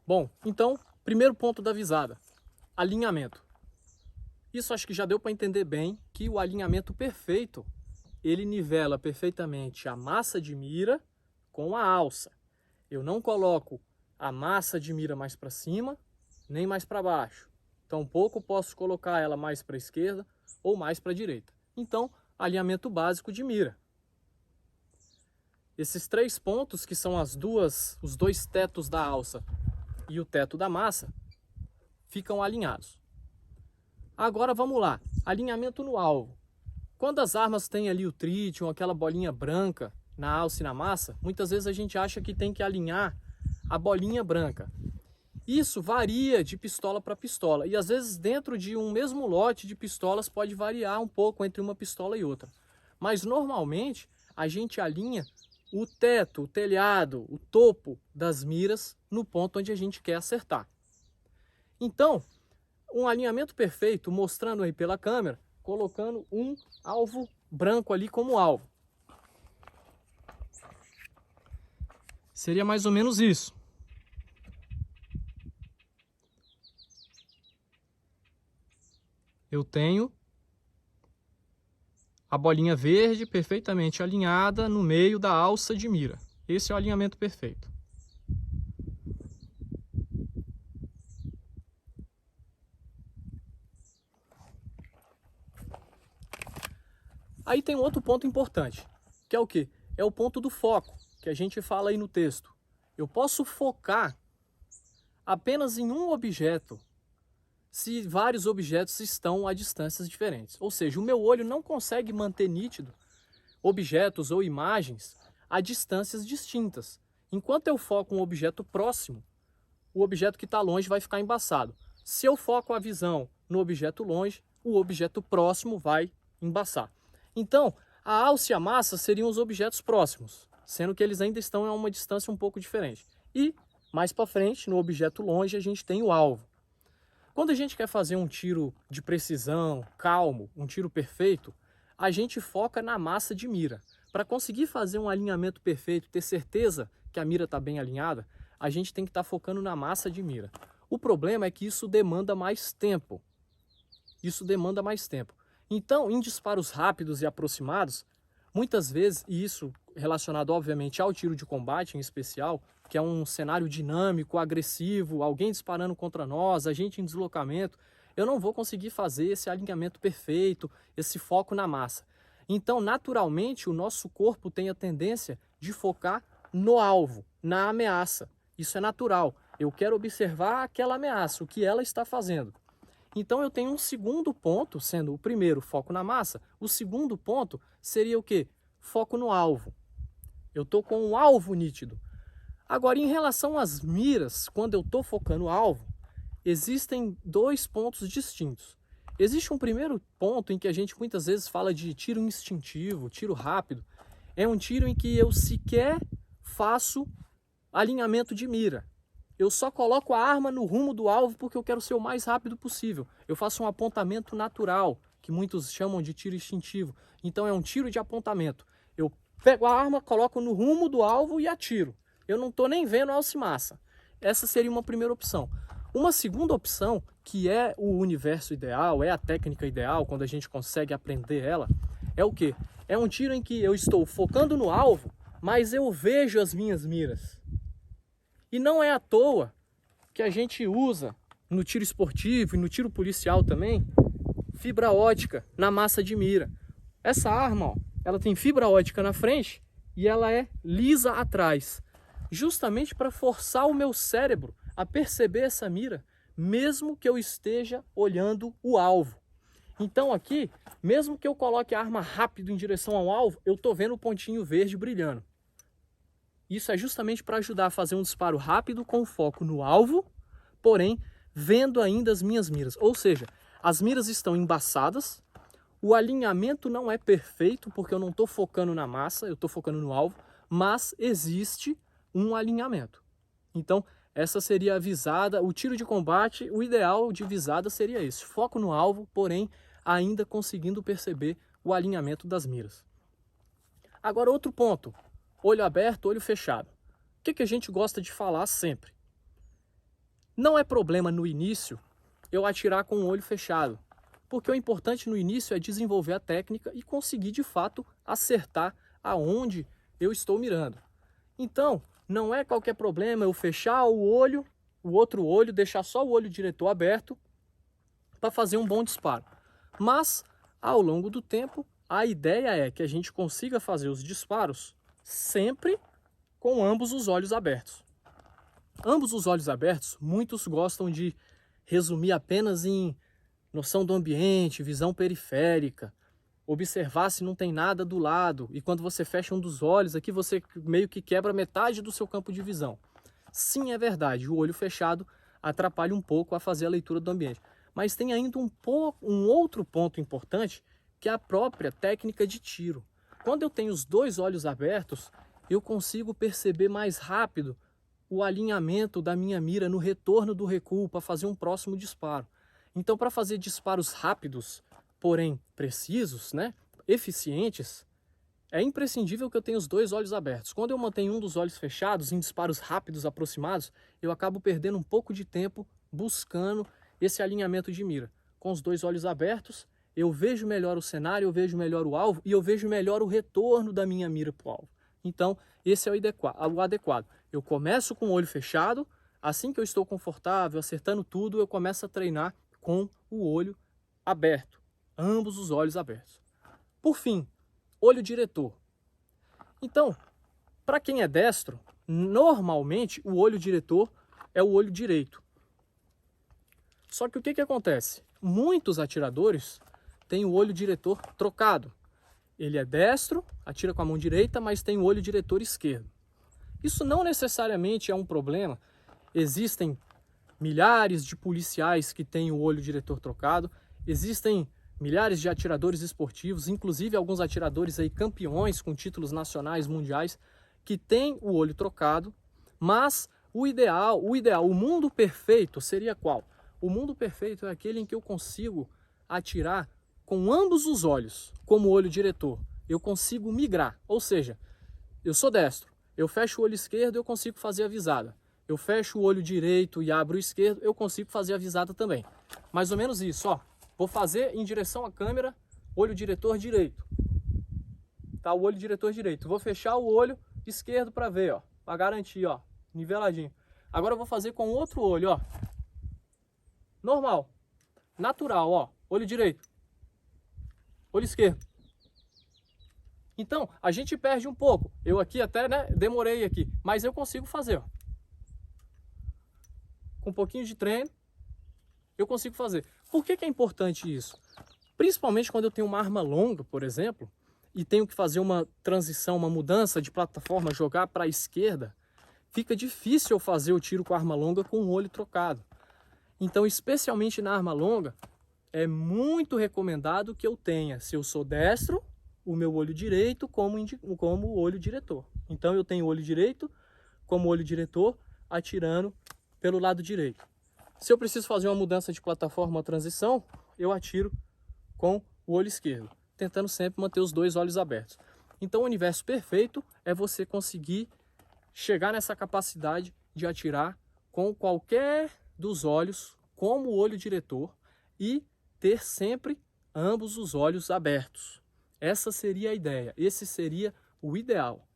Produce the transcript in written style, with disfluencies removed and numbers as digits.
Bom, então, primeiro ponto da visada, alinhamento. Isso acho que já deu para entender bem que o alinhamento perfeito, ele nivela perfeitamente a massa de mira com a alça. Eu não coloco a massa de mira mais para cima, nem mais para baixo. Tampouco posso colocar ela mais para a esquerda ou mais para a direita. Então, alinhamento básico de mira. Esses três pontos, que são os dois tetos da alça e o teto da massa, ficam alinhados. Agora vamos lá, alinhamento no alvo. Quando as armas têm ali o tritium, aquela bolinha branca na alça e na massa, muitas vezes a gente acha que tem que alinhar a bolinha branca. Isso varia de pistola para pistola e às vezes dentro de um mesmo lote de pistolas pode variar um pouco entre uma pistola e outra. Mas normalmente a gente alinha o teto, o telhado, o topo das miras no ponto onde a gente quer acertar. Então, um alinhamento perfeito, mostrando aí pela câmera, colocando um alvo branco ali como alvo. Seria mais ou menos isso. Eu tenho a bolinha verde perfeitamente alinhada no meio da alça de mira. Esse é o alinhamento perfeito. Aí tem um outro ponto importante, que é o quê? É o ponto do foco, que a gente fala aí no texto. Eu posso focar apenas em um objeto se vários objetos estão a distâncias diferentes. Ou seja, o meu olho não consegue manter nítido objetos ou imagens a distâncias distintas. Enquanto eu foco um objeto próximo, o objeto que está longe vai ficar embaçado. Se eu foco a visão no objeto longe, o objeto próximo vai embaçar. Então, a alça e a massa seriam os objetos próximos, sendo que eles ainda estão a uma distância um pouco diferente. E, mais para frente, no objeto longe, a gente tem o alvo. Quando a gente quer fazer um tiro de precisão, calmo, um tiro perfeito, a gente foca na massa de mira. Para conseguir fazer um alinhamento perfeito, ter certeza que a mira está bem alinhada, a gente tem que estar focando na massa de mira. O problema é que isso demanda mais tempo. Então, em disparos rápidos e aproximados, muitas vezes, e isso relacionado obviamente ao tiro de combate em especial, que é um cenário dinâmico, agressivo, alguém disparando contra nós, a gente em deslocamento, eu não vou conseguir fazer esse alinhamento perfeito, esse foco na massa. Então, naturalmente, o nosso corpo tem a tendência de focar no alvo, na ameaça. Isso é natural. Eu quero observar aquela ameaça, o que ela está fazendo. Então eu tenho um segundo ponto, sendo o primeiro foco na massa, o segundo ponto seria o quê? Foco no alvo. Eu estou com um alvo nítido. Agora, em relação às miras, quando eu estou focando o alvo, existem dois pontos distintos. Existe um primeiro ponto em que a gente muitas vezes fala de tiro instintivo, tiro rápido. É um tiro em que eu sequer faço alinhamento de mira. Eu só coloco a arma no rumo do alvo porque eu quero ser o mais rápido possível. Eu faço um apontamento natural, que muitos chamam de tiro instintivo. Então é um tiro de apontamento. Eu pego a arma, coloco no rumo do alvo e atiro. Eu não estou nem vendo a alça e massa. Essa seria uma primeira opção. Uma segunda opção, que é o universo ideal, é a técnica ideal, quando a gente consegue aprender ela, é o quê? É um tiro em que eu estou focando no alvo, mas eu vejo as minhas miras. E não é à toa que a gente usa no tiro esportivo e no tiro policial também fibra ótica na massa de mira. Essa arma, ó, ela tem fibra ótica na frente e ela é lisa atrás, justamente para forçar o meu cérebro a perceber essa mira, mesmo que eu esteja olhando o alvo. Então aqui, mesmo que eu coloque a arma rápido em direção ao alvo, eu estou vendo o pontinho verde brilhando. Isso é justamente para ajudar a fazer um disparo rápido com foco no alvo, porém vendo ainda as minhas miras. Ou seja, as miras estão embaçadas, o alinhamento não é perfeito porque eu não estou focando na massa, eu estou focando no alvo, mas existe um alinhamento. Então, essa seria a visada, o tiro de combate, o ideal de visada seria esse, foco no alvo, porém ainda conseguindo perceber o alinhamento das miras. Agora outro ponto. Olho aberto, olho fechado. O que a gente gosta de falar sempre? Não é problema no início eu atirar com o olho fechado, porque o importante no início é desenvolver a técnica e conseguir de fato acertar aonde eu estou mirando. Então, não é qualquer problema eu fechar o olho, o outro olho, deixar só o olho diretor aberto para fazer um bom disparo. Mas, ao longo do tempo, a ideia é que a gente consiga fazer os disparos sempre com ambos os olhos abertos. Ambos os olhos abertos, muitos gostam de resumir apenas em noção do ambiente, visão periférica, observar se não tem nada do lado, e quando você fecha um dos olhos aqui você meio que quebra metade do seu campo de visão. Sim, é verdade, o olho fechado atrapalha um pouco a fazer a leitura do ambiente. Mas tem ainda um outro ponto importante, que é a própria técnica de tiro. Quando eu tenho os dois olhos abertos, eu consigo perceber mais rápido o alinhamento da minha mira no retorno do recuo para fazer um próximo disparo. Então, para fazer disparos rápidos, porém precisos, eficientes, é imprescindível que eu tenha os dois olhos abertos. Quando eu mantenho um dos olhos fechados, em disparos rápidos aproximados, eu acabo perdendo um pouco de tempo buscando esse alinhamento de mira. Com os dois olhos abertos, eu vejo melhor o cenário, eu vejo melhor o alvo e eu vejo melhor o retorno da minha mira para o alvo. Então, esse é o adequado. Eu começo com o olho fechado, assim que eu estou confortável, acertando tudo, eu começo a treinar com o olho aberto, ambos os olhos abertos. Por fim, olho diretor. Então, para quem é destro, normalmente o olho diretor é o olho direito. Só que o que acontece? Muitos atiradores têm o olho diretor trocado. Ele é destro, atira com a mão direita, mas tem o olho diretor esquerdo. Isso não necessariamente é um problema. Existem milhares de policiais que têm o olho diretor trocado, existem milhares de atiradores esportivos, inclusive alguns atiradores aí campeões com títulos nacionais, mundiais, que têm o olho trocado, mas o mundo perfeito seria qual? O mundo perfeito é aquele em que eu consigo atirar com ambos os olhos, como olho diretor. Eu consigo migrar, ou seja, eu sou destro, eu fecho o olho esquerdo, eu consigo fazer a visada. Eu fecho o olho direito e abro o esquerdo, eu consigo fazer a visada também. Mais ou menos isso, ó. Vou fazer em direção à câmera, olho diretor direito. Tá, o olho diretor direito. Vou fechar o olho esquerdo para ver, ó, para garantir, ó, niveladinho. Agora eu vou fazer com o outro olho, ó. Normal, natural, ó, olho direito, olho esquerdo. Então, a gente perde um pouco. Eu aqui até, demorei aqui, mas eu consigo fazer, ó. Com um pouquinho de treino, eu consigo fazer. Por que é importante isso? Principalmente quando eu tenho uma arma longa, por exemplo, e tenho que fazer uma transição, uma mudança de plataforma, jogar para a esquerda, fica difícil eu fazer o tiro com a arma longa com o olho trocado. Então, especialmente na arma longa, é muito recomendado que eu tenha, se eu sou destro, o meu olho direito como olho diretor. Então, eu tenho o olho direito como olho diretor, atirando pelo lado direito. Se eu preciso fazer uma mudança de plataforma, uma transição, eu atiro com o olho esquerdo, tentando sempre manter os dois olhos abertos. Então, o universo perfeito é você conseguir chegar nessa capacidade de atirar com qualquer dos olhos como olho diretor e ter sempre ambos os olhos abertos. Essa seria a ideia, esse seria o ideal.